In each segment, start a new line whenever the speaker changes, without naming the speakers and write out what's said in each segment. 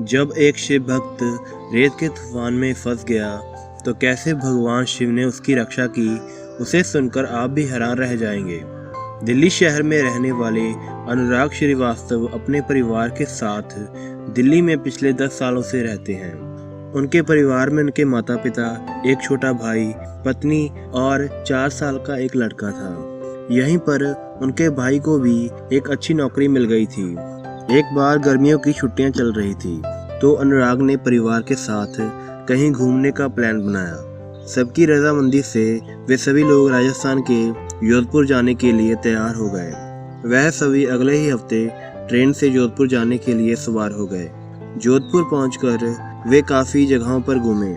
जब एक शिव भक्त रेत के तूफान में फंस गया तो कैसे भगवान शिव ने उसकी रक्षा की, उसे सुनकर आप भी हैरान रह जाएंगे। दिल्ली शहर में रहने वाले अनुराग श्रीवास्तव अपने परिवार के साथ दिल्ली में पिछले 10 सालों से रहते हैं। उनके परिवार में उनके माता पिता, एक छोटा भाई, पत्नी और 4 साल का एक लड़का था। यहीं पर उनके भाई को भी एक अच्छी नौकरी मिल गई थी। एक बार गर्मियों की छुट्टियां चल रही थी तो अनुराग ने परिवार के साथ कहीं घूमने का प्लान बनाया। सबकी रजामंदी से वे सभी लोग राजस्थान के जोधपुर जाने के लिए तैयार हो गए। वह सभी अगले ही हफ्ते ट्रेन से जोधपुर जाने के लिए सवार हो गए। जोधपुर पहुंचकर वे काफ़ी जगहों पर घूमे।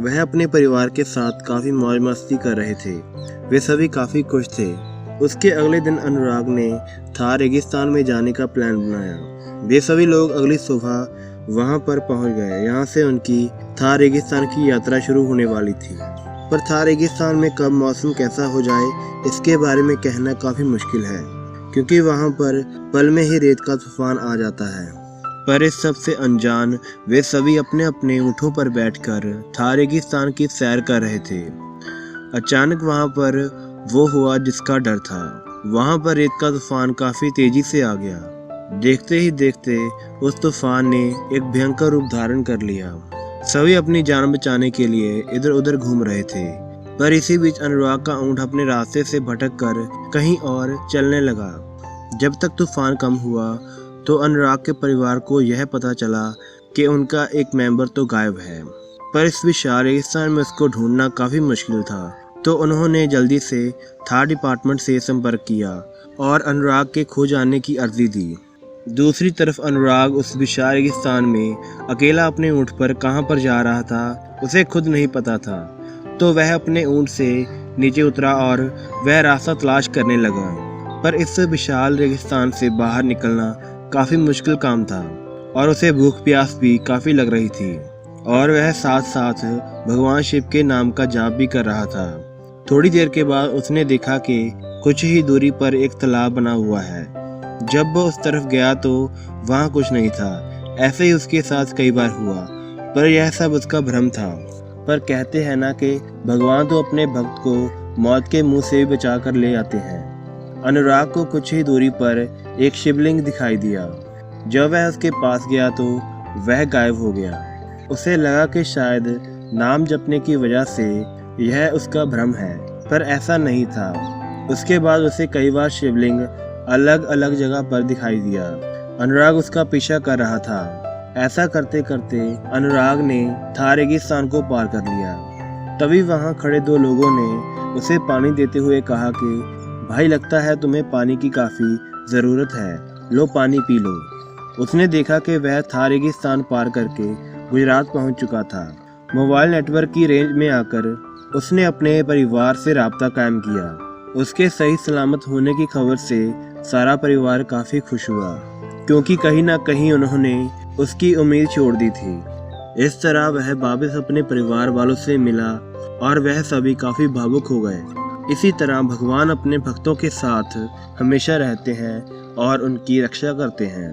वह अपने परिवार के साथ काफ़ी मौज मस्ती कर रहे थे। वे सभी काफ़ी खुश थे। उसके अगले दिन अनुराग ने थार रेगिस्तान में जाने का प्लान बनाया। वे सभी लोग अगली सुबह वहां पर पहुंच गए। यहाँ से उनकी थार रेगिस्तान की यात्रा शुरू होने वाली थी। पर थार रेगिस्तान में कब मौसम कैसा हो जाए, इसके बारे में कहना काफ़ी मुश्किल है, क्योंकि वहां पर पल में ही रेत का तूफान आ जाता है। पर इस सब से अनजान वे सभी अपने अपने ऊँटों पर बैठकर थार रेगिस्तान की सैर कर रहे थे। अचानक वहां पर वो हुआ जिसका डर था। वहां पर रेत का तूफान काफी तेजी से आ गया। देखते ही देखते उस तूफान ने एक भयंकर रूप धारण कर लिया। सभी अपनी जान बचाने के लिए इधर उधर घूम रहे थे। पर इसी बीच अनुराग का ऊंट अपने रास्ते से भटक कर कहीं और चलने लगा। जब तक तूफान कम हुआ तो अनुराग के परिवार को यह पता चला कि उनका एक मेंबर तो गायब है। पर इस विशाल रेगिस्तान में उसको ढूंढना काफी मुश्किल था। तो उन्होंने जल्दी से थार डिपार्टमेंट से संपर्क किया और अनुराग के खो जाने की अर्जी दी। दूसरी तरफ अनुराग उस विशाल रेगिस्तान में अकेला अपने ऊँट पर कहां पर जा रहा था, उसे खुद नहीं पता था। तो वह अपने ऊँट से नीचे उतरा और वह रास्ता तलाश करने लगा। पर इस विशाल रेगिस्तान से बाहर निकलना काफ़ी मुश्किल काम था और उसे भूख प्यास भी काफ़ी लग रही थी। और वह साथ साथ भगवान शिव के नाम का जाप भी कर रहा था। थोड़ी देर के बाद उसने देखा कि कुछ ही दूरी पर एक तालाब बना हुआ है। जब वह उस तरफ गया तो वहाँ कुछ नहीं था। ऐसे ही उसके साथ कई बार हुआ, पर यह सब उसका भ्रम था। पर कहते हैं ना कि भगवान तो अपने भक्त को मौत के मुंह से भी बचा कर ले आते हैं। अनुराग को कुछ ही दूरी पर एक शिवलिंग दिखाई दिया। जब वह उसके पास गया तो वह गायब हो गया। उसे लगा कि शायद नाम जपने की वजह से यह उसका भ्रम है, पर ऐसा नहीं था। उसके बाद उसे कई बार शिवलिंग अलग अलग जगह पर दिखाई दिया। अनुराग उसका पीछा कर रहा था। ऐसा करते करते अनुराग ने थार रेगिस्तान को पार कर लिया। तभी वहां खड़े 2 लोगों ने उसे पानी देते हुए कहा कि भाई, लगता है तुम्हें पानी की काफ़ी ज़रूरत है, लो पानी पी लो। उसने देखा कि वह थार रेगिस्तान पार करके गुजरात पहुंच चुका था। मोबाइल नेटवर्क की रेंज में आकर उसने अपने परिवार से राब्ता कायम किया। उसके सही सलामत होने की खबर से सारा परिवार काफ़ी खुश हुआ, क्योंकि कहीं ना कहीं उन्होंने उसकी उम्मीद छोड़ दी थी। इस तरह वह वापस अपने परिवार वालों से मिला और वह सभी काफ़ी भावुक हो गए। इसी तरह भगवान अपने भक्तों के साथ हमेशा रहते हैं और उनकी रक्षा करते हैं।